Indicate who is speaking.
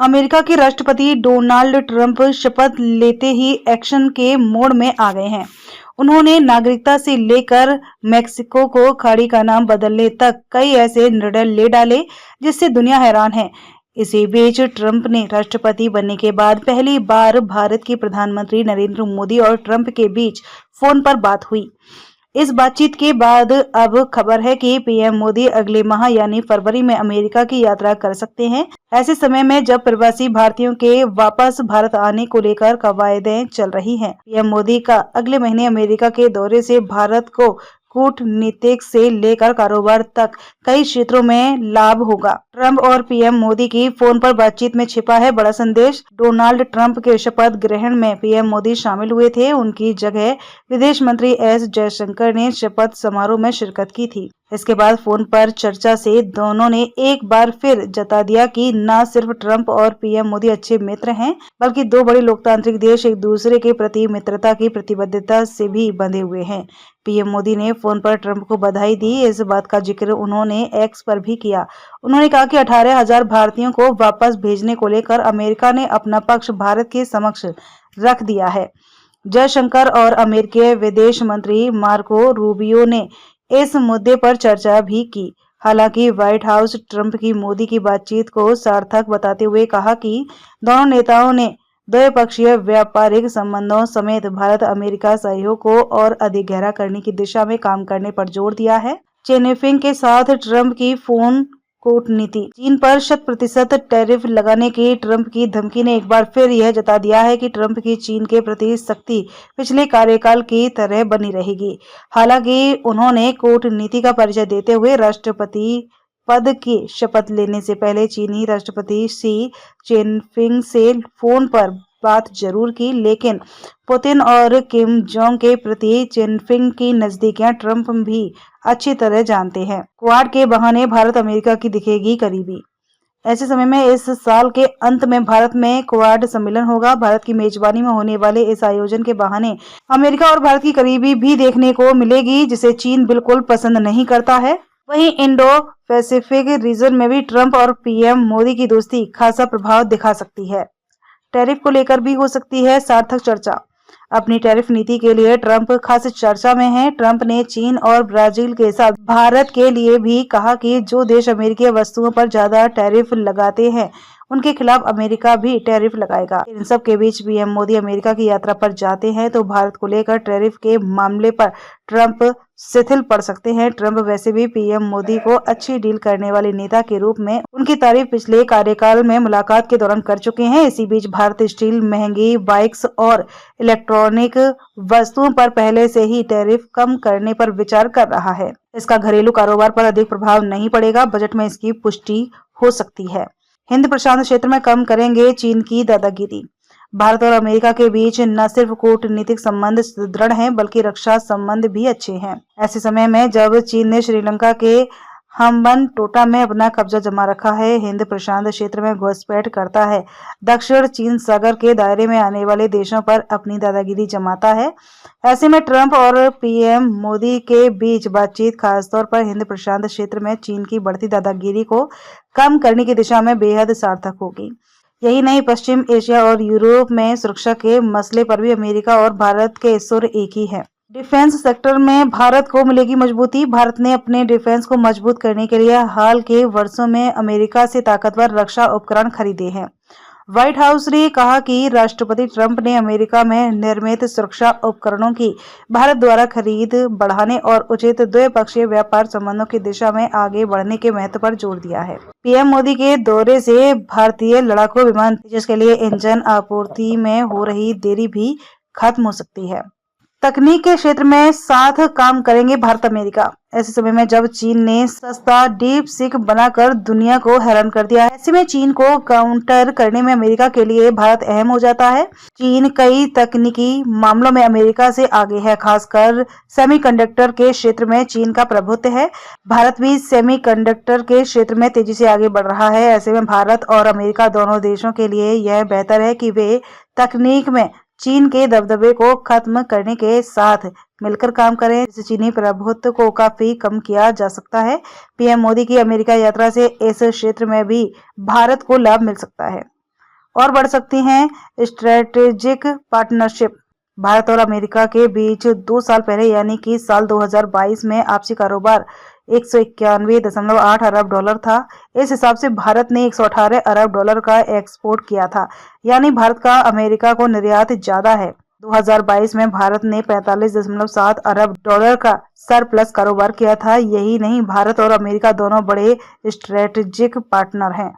Speaker 1: America के राष्ट्रपति Donald Trump शपथ लेते ही एक्शन के मोड में आ गए हैं। उन्होंने नागरिकता से लेकर मेक्सिको को खाड़ी का नाम बदलने तक कई ऐसे निर्णय ले डाले जिससे दुनिया हैरान है। इसी बीच ट्रंप ने राष्ट्रपति बनने के बाद पहली बार भारत के प्रधानमंत्री नरेंद्र मोदी और ट्रंप के बीच फोन पर बात हुई। इस बातचीत के बाद अब खबर है कि पीएम मोदी अगले माह यानी फरवरी में अमेरिका की यात्रा कर सकते हैं। ऐसे समय में जब प्रवासी भारतीयों के वापस भारत आने को लेकर कवायदें चल रही हैं, पीएम मोदी का अगले महीने अमेरिका के दौरे से भारत को कूटनीतिक से लेकर कारोबार तक कई क्षेत्रों में लाभ होगा। ट्रंप और पीएम मोदी की फोन पर बातचीत में छिपा है बड़ा संदेश। डोनाल्ड ट्रंप के शपथ ग्रहण में पीएम मोदी शामिल हुए थे। उनकी जगह विदेश मंत्री एस जयशंकर ने शपथ समारोह में शिरकत की थी। इसके बाद फोन पर चर्चा से दोनों ने एक बार फिर जता दिया कि न सिर्फ ट्रंप और पीएम मोदी अच्छे मित्र हैं, बल्कि दो बड़े लोकतांत्रिक देश एक दूसरे के प्रति मित्रता की प्रतिबद्धता से भी बंधे हुए हैं। पीएम मोदी ने फोन पर ट्रंप को बधाई दी। इस बात का जिक्र उन्होंने एक्स पर भी किया। उन्होंने कहा कि 18,000 भारतीयों को वापस भेजने को लेकर अमेरिका ने अपना पक्ष भारत के समक्ष रख दिया है। जयशंकर और अमेरिकी विदेश मंत्री मार्को रूबियो ने इस मुद्दे पर चर्चा भी की। हालांकि व्हाइट हाउस ट्रंप की मोदी की बातचीत को सार्थक बताते हुए कहा कि दोनों नेताओं ने द्विपक्षीय व्यापारिक संबंधों समेत भारत अमेरिका सहयोग को और अधिक गहरा करने की दिशा में काम करने पर जोर दिया है। चेनेफिंग के साथ ट्रंप की फोन कूटनीति। चीन पर 100% टैरिफ लगाने की ट्रंप की धमकी ने एक बार फिर यह जता दिया है कि ट्रंप की चीन के प्रति सख्ती पिछले कार्यकाल की तरह बनी रहेगी। हालांकि उन्होंने कूटनीति का परिचय देते हुए राष्ट्रपति पद की शपथ लेने से पहले चीनी राष्ट्रपति शी चिनफिंग से फोन पर बात जरूर की, लेकिन पुतिन और किम जोंग के प्रति चिनफिंग की नजदीकियां ट्रंप भी अच्छी तरह जानते हैं। क्वाड के बहाने भारत अमेरिका की दिखेगी करीबी। ऐसे समय में इस साल के अंत में भारत में क्वाड सम्मेलन होगा। भारत की मेजबानी में होने वाले इस आयोजन के बहाने अमेरिका और भारत की करीबी भी देखने को मिलेगी, जिसे चीन बिल्कुल पसंद नहीं करता है। वहीं इंडो पैसिफिक रीजन में भी ट्रंप और पीएम मोदी की दोस्ती खासा प्रभाव दिखा सकती है। टैरिफ को लेकर भी हो सकती है सार्थक चर्चा। अपनी टैरिफ नीति के लिए ट्रंप खास चर्चा में हैं। ट्रंप ने चीन और ब्राजील के साथ भारत के लिए भी कहा कि जो देश अमेरिकी वस्तुओं पर ज्यादा टैरिफ लगाते हैं उनके खिलाफ अमेरिका भी टैरिफ लगाएगा। इन सब के बीच पीएम मोदी अमेरिका की यात्रा पर जाते हैं तो भारत को लेकर टैरिफ के मामले पर ट्रंप शिथिल पड़ सकते हैं। ट्रंप वैसे भी पीएम मोदी को अच्छी डील करने वाले नेता के रूप में उनकी तारीफ पिछले कार्यकाल में मुलाकात के दौरान कर चुके हैं। इसी बीच भारत स्टील, महंगी बाइक्स और इलेक्ट्रॉनिक वस्तुओं पर पहले से ही टैरिफ कम करने पर विचार कर रहा है। इसका घरेलू कारोबार पर अधिक प्रभाव नहीं पड़ेगा। बजट में इसकी पुष्टि हो सकती है। हिंद प्रशांत क्षेत्र में कम करेंगे चीन की दादागिरी। भारत और अमेरिका के बीच न सिर्फ कूटनीतिक संबंध सुदृढ़ हैं, बल्कि रक्षा संबंध भी अच्छे हैं। ऐसे समय में जब चीन ने श्रीलंका के हम्बनटोटा में अपना कब्जा जमा रखा है, हिंद प्रशांत क्षेत्र में घुसपैठ करता है, दक्षिण चीन सागर के दायरे में आने वाले देशों पर अपनी दादागिरी जमाता है, ऐसे में ट्रंप और पीएम मोदी के बीच बातचीत खासतौर पर हिंद प्रशांत क्षेत्र में चीन की बढ़ती दादागिरी को कम करने की दिशा में बेहद सार्थक होगी। यही नहीं, पश्चिम एशिया और यूरोप में सुरक्षा के मसले पर भी अमेरिका और भारत के सुर एक ही हैं। डिफेंस सेक्टर में भारत को मिलेगी मजबूती। भारत ने अपने डिफेंस को मजबूत करने के लिए हाल के वर्षों में अमेरिका से ताकतवर रक्षा उपकरण खरीदे हैं। व्हाइट हाउस ने कहा कि राष्ट्रपति ट्रंप ने अमेरिका में निर्मित सुरक्षा उपकरणों की भारत द्वारा खरीद बढ़ाने और उचित द्विपक्षीय व्यापार संबंधों की दिशा में आगे बढ़ने के महत्व पर जोर दिया है। पीएम मोदी के दौरे से भारतीय लड़ाकू विमान तेजस के लिए इंजन आपूर्ति में हो रही देरी भी खत्म हो सकती है। तकनीक के क्षेत्र में साथ काम करेंगे भारत अमेरिका। ऐसे समय में जब चीन ने सस्ता डीप सीक बनाकर दुनिया को हैरान कर दिया है, ऐसे में चीन को काउंटर करने में अमेरिका के लिए भारत अहम हो जाता है। चीन कई तकनीकी मामलों में अमेरिका से आगे है, खासकर सेमीकंडक्टर के क्षेत्र में चीन का प्रभुत्व है। भारत भी सेमीकंडक्टर के क्षेत्र में तेजी से आगे बढ़ रहा है। ऐसे में भारत और अमेरिका दोनों देशों के लिए यह बेहतर है कि वे तकनीक में चीन के दबदबे को खत्म करने के साथ मिलकर काम करें, जिससे चीनी प्रभुत्व को काफी कम किया जा सकता है। पीएम मोदी की अमेरिका यात्रा से इस क्षेत्र में भी भारत को लाभ मिल सकता है। और बढ़ सकती हैं स्ट्रेटेजिक पार्टनरशिप। भारत और अमेरिका के बीच 2 साल पहले यानी कि साल 2022 में आपसी कारोबार 191.8 अरब डॉलर था। इस हिसाब से भारत ने 118 अरब डॉलर का एक्सपोर्ट किया था, यानी भारत का अमेरिका को निर्यात ज्यादा है। 2022 में भारत ने 45.7 अरब डॉलर का सरप्लस कारोबार किया था। यही नहीं, भारत और अमेरिका दोनों बड़े स्ट्रेटेजिक पार्टनर हैं।